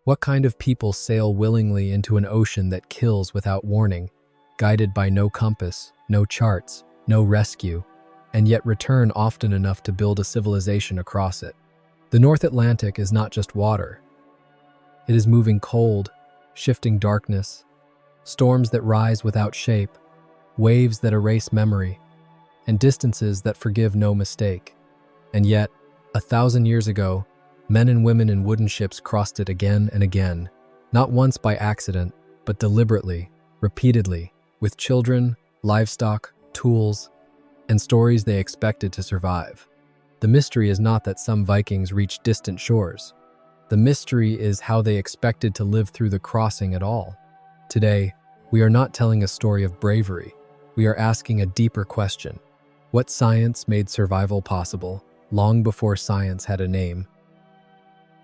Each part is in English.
What kind of people sail willingly into an ocean that kills without warning, guided by no compass, no charts, no rescue, and yet return often enough to build a civilization across it? The North Atlantic is not just water. It is moving cold, shifting darkness, storms that rise without shape, waves that erase memory, and distances that forgive no mistake. And yet, 1,000 years ago, men and women in wooden ships crossed it again and again, not once by accident, but deliberately, repeatedly, with children, livestock, tools, and stories they expected to survive. The mystery is not that some Vikings reached distant shores. The mystery is how they expected to live through the crossing at all. Today, we are not telling a story of bravery. We are asking a deeper question. What science made survival possible, long before science had a name?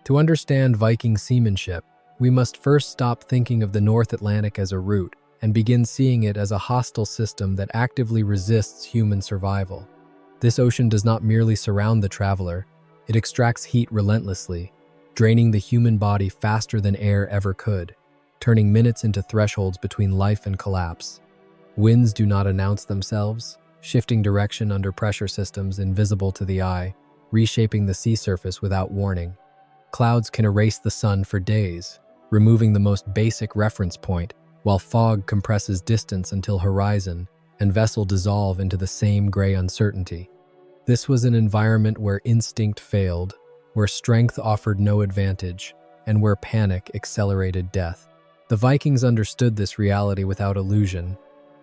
To understand Viking seamanship, we must first stop thinking of the North Atlantic as a route and begin seeing it as a hostile system that actively resists human survival. This ocean does not merely surround the traveler, it extracts heat relentlessly, draining the human body faster than air ever could, turning minutes into thresholds between life and collapse. Winds do not announce themselves, shifting direction under pressure systems invisible to the eye, reshaping the sea surface without warning. Clouds can erase the sun for days, removing the most basic reference point, while fog compresses distance until horizon and vessel dissolve into the same gray uncertainty. This was an environment where instinct failed, where strength offered no advantage, and where panic accelerated death. The Vikings understood this reality without illusion.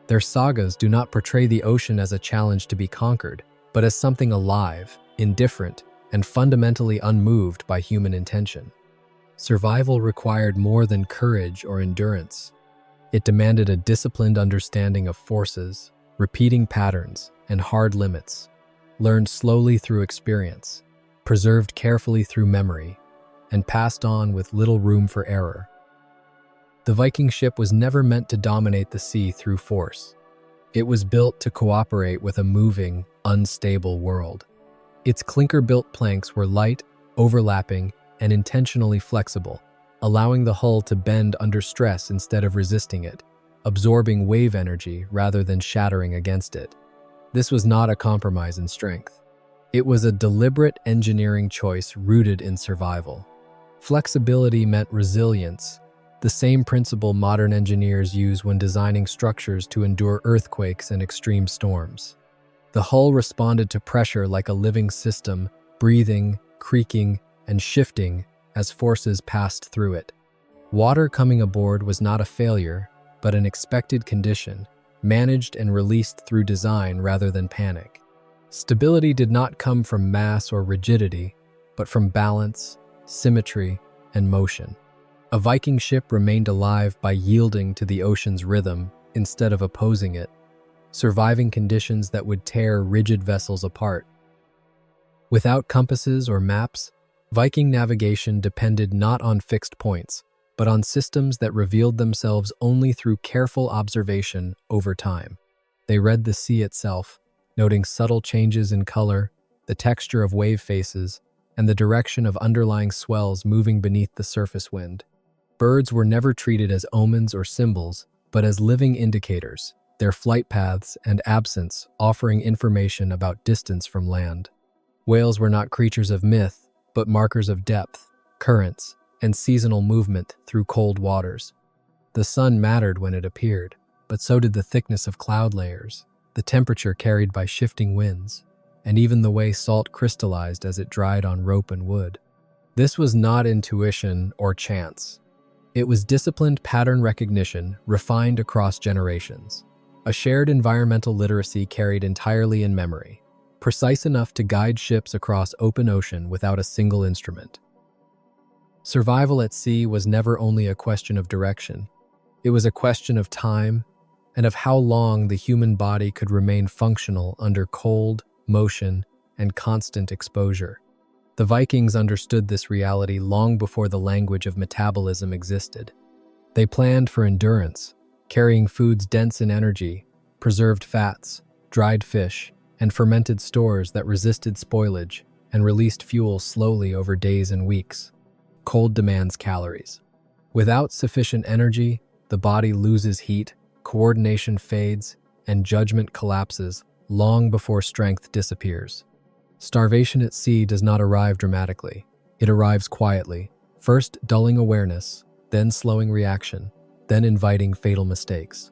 Their sagas do not portray the ocean as a challenge to be conquered, but as something alive, indifferent, and fundamentally unmoved by human intention. Survival required more than courage or endurance. It demanded a disciplined understanding of forces, repeating patterns, and hard limits, learned slowly through experience, preserved carefully through memory, and passed on with little room for error. The Viking ship was never meant to dominate the sea through force. It was built to cooperate with a moving, unstable world. Its clinker-built planks were light, overlapping, and intentionally flexible, allowing the hull to bend under stress instead of resisting it, absorbing wave energy rather than shattering against it. This was not a compromise in strength. It was a deliberate engineering choice rooted in survival. Flexibility meant resilience, the same principle modern engineers use when designing structures to endure earthquakes and extreme storms. The hull responded to pressure like a living system, breathing, creaking, and shifting as forces passed through it. Water coming aboard was not a failure, but an expected condition, managed and released through design rather than panic. Stability did not come from mass or rigidity, but from balance, symmetry, and motion. A Viking ship remained alive by yielding to the ocean's rhythm instead of opposing it, surviving conditions that would tear rigid vessels apart. Without compasses or maps, Viking navigation depended not on fixed points, but on systems that revealed themselves only through careful observation over time. They read the sea itself, noting subtle changes in color, the texture of wave faces, and the direction of underlying swells moving beneath the surface wind. Birds were never treated as omens or symbols, but as living indicators, their flight paths and absence offering information about distance from land. Whales were not creatures of myth, but markers of depth, currents, and seasonal movement through cold waters. The sun mattered when it appeared, but so did the thickness of cloud layers, the temperature carried by shifting winds, and even the way salt crystallized as it dried on rope and wood. This was not intuition or chance. It was disciplined pattern recognition refined across generations, a shared environmental literacy carried entirely in memory, precise enough to guide ships across open ocean without a single instrument. Survival at sea was never only a question of direction. It was a question of time and of how long the human body could remain functional under cold, motion, and constant exposure. The Vikings understood this reality long before the language of metabolism existed. They planned for endurance, carrying foods dense in energy, preserved fats, dried fish, and fermented stores that resisted spoilage and released fuel slowly over days and weeks. Cold demands calories. Without sufficient energy, the body loses heat, coordination fades, and judgment collapses long before strength disappears. Starvation at sea does not arrive dramatically. It arrives quietly, first dulling awareness, then slowing reaction, then inviting fatal mistakes.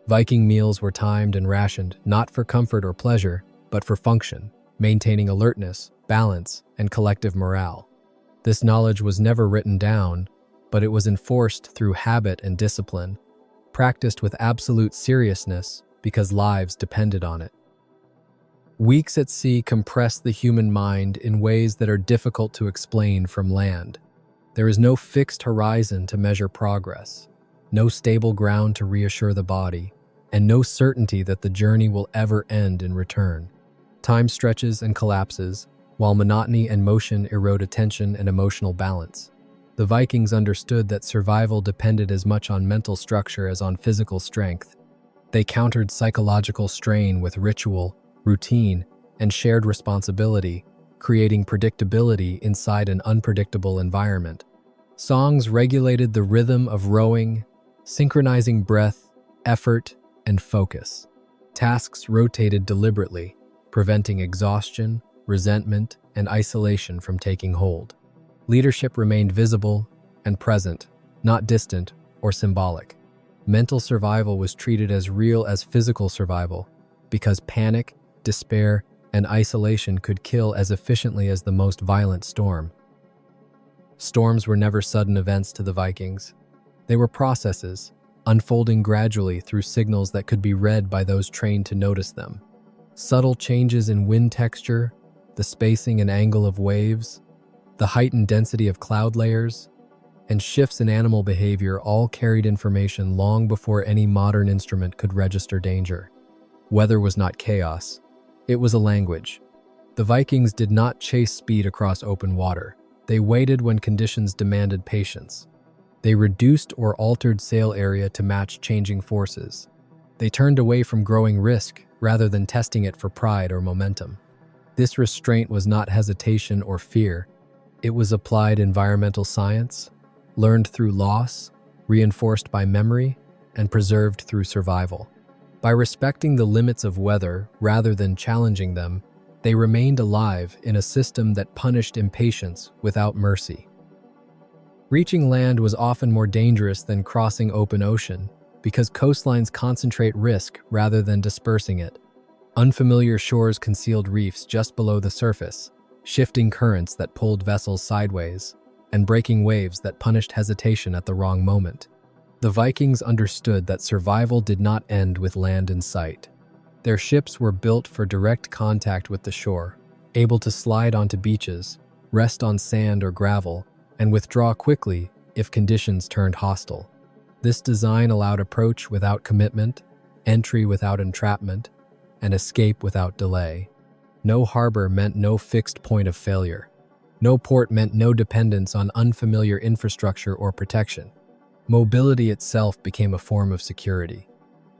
Viking meals were timed and rationed not for comfort or pleasure, but for function, maintaining alertness, balance, and collective morale. This knowledge was never written down, but it was enforced through habit and discipline, practiced with absolute seriousness because lives depended on it. Weeks at sea compress the human mind in ways that are difficult to explain from land. There is no fixed horizon to measure progress, no stable ground to reassure the body, and no certainty that the journey will ever end in return. Time stretches and collapses, while monotony and motion erode attention and emotional balance. The Vikings understood that survival depended as much on mental structure as on physical strength. They countered psychological strain with ritual, routine, and shared responsibility, creating predictability inside an unpredictable environment. Songs regulated the rhythm of rowing, synchronizing breath, effort, and focus. Tasks rotated deliberately, preventing exhaustion, resentment, and isolation from taking hold. Leadership remained visible and present, not distant or symbolic. Mental survival was treated as real as physical survival, because panic, despair, and isolation could kill as efficiently as the most violent storm. Storms were never sudden events to the Vikings. They were processes, unfolding gradually through signals that could be read by those trained to notice them. Subtle changes in wind texture, the spacing and angle of waves, the heightened density of cloud layers, and shifts in animal behavior all carried information long before any modern instrument could register danger. Weather was not chaos. It was a language. The Vikings did not chase speed across open water. They waited when conditions demanded patience. They reduced or altered sail area to match changing forces. They turned away from growing risk rather than testing it for pride or momentum. This restraint was not hesitation or fear. It was applied environmental science, learned through loss, reinforced by memory, and preserved through survival. By respecting the limits of weather rather than challenging them, they remained alive in a system that punished impatience without mercy. Reaching land was often more dangerous than crossing open ocean because coastlines concentrate risk rather than dispersing it. Unfamiliar shores concealed reefs just below the surface, shifting currents that pulled vessels sideways, and breaking waves that punished hesitation at the wrong moment. The Vikings understood that survival did not end with land in sight. Their ships were built for direct contact with the shore, able to slide onto beaches, rest on sand or gravel, and withdraw quickly if conditions turned hostile. This design allowed approach without commitment, entry without entrapment, and escape without delay. No harbor meant no fixed point of failure. No port meant no dependence on unfamiliar infrastructure or protection. Mobility itself became a form of security.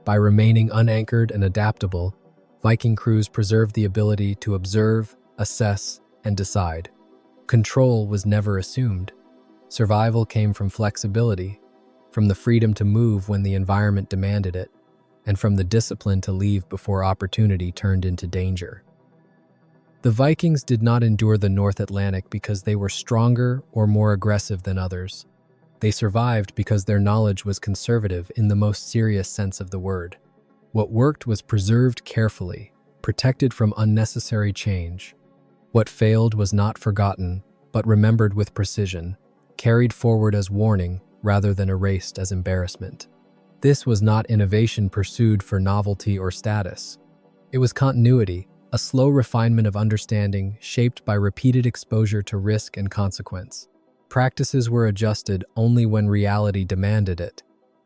By remaining unanchored and adaptable, Viking crews preserved the ability to observe, assess, and decide. Control was never assumed. Survival came from flexibility, from the freedom to move when the environment demanded it, and from the discipline to leave before opportunity turned into danger. The Vikings did not endure the North Atlantic because they were stronger or more aggressive than others. They survived because their knowledge was conservative in the most serious sense of the word. What worked was preserved carefully, protected from unnecessary change. What failed was not forgotten, but remembered with precision, carried forward as warning rather than erased as embarrassment. This was not innovation pursued for novelty or status. It was continuity, a slow refinement of understanding shaped by repeated exposure to risk and consequence. Practices were adjusted only when reality demanded it,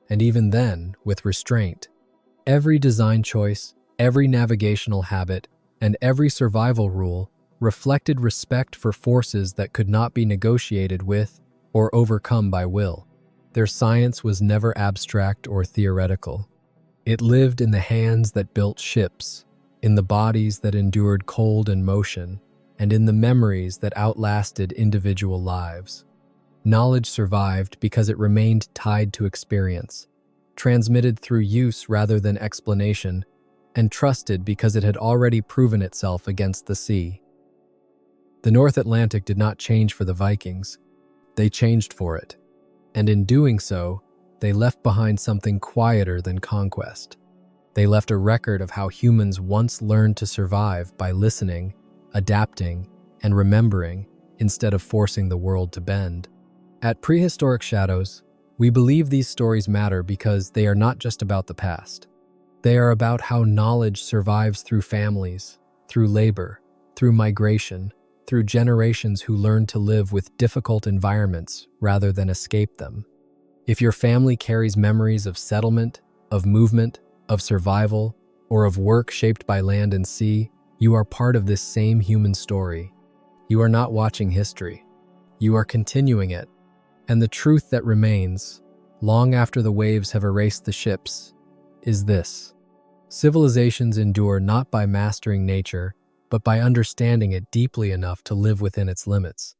and even then, with restraint. Every design choice, every navigational habit, and every survival rule reflected respect for forces that could not be negotiated with or overcome by will. Their science was never abstract or theoretical. It lived in the hands that built ships, in the bodies that endured cold and motion, and in the memories that outlasted individual lives. Knowledge survived because it remained tied to experience, transmitted through use rather than explanation, and trusted because it had already proven itself against the sea. The North Atlantic did not change for the Vikings. They changed for it, and in doing so, they left behind something quieter than conquest. They left a record of how humans once learned to survive by listening, adapting, and remembering instead of forcing the world to bend. At Prehistoric Shadows, we believe these stories matter because they are not just about the past. They are about how knowledge survives through families, through labor, through migration, through generations who learn to live with difficult environments rather than escape them. If your family carries memories of settlement, of movement, of survival, or of work shaped by land and sea, you are part of this same human story. You are not watching history. You are continuing it. And the truth that remains, long after the waves have erased the ships, is this: civilizations endure not by mastering nature, but by understanding it deeply enough to live within its limits.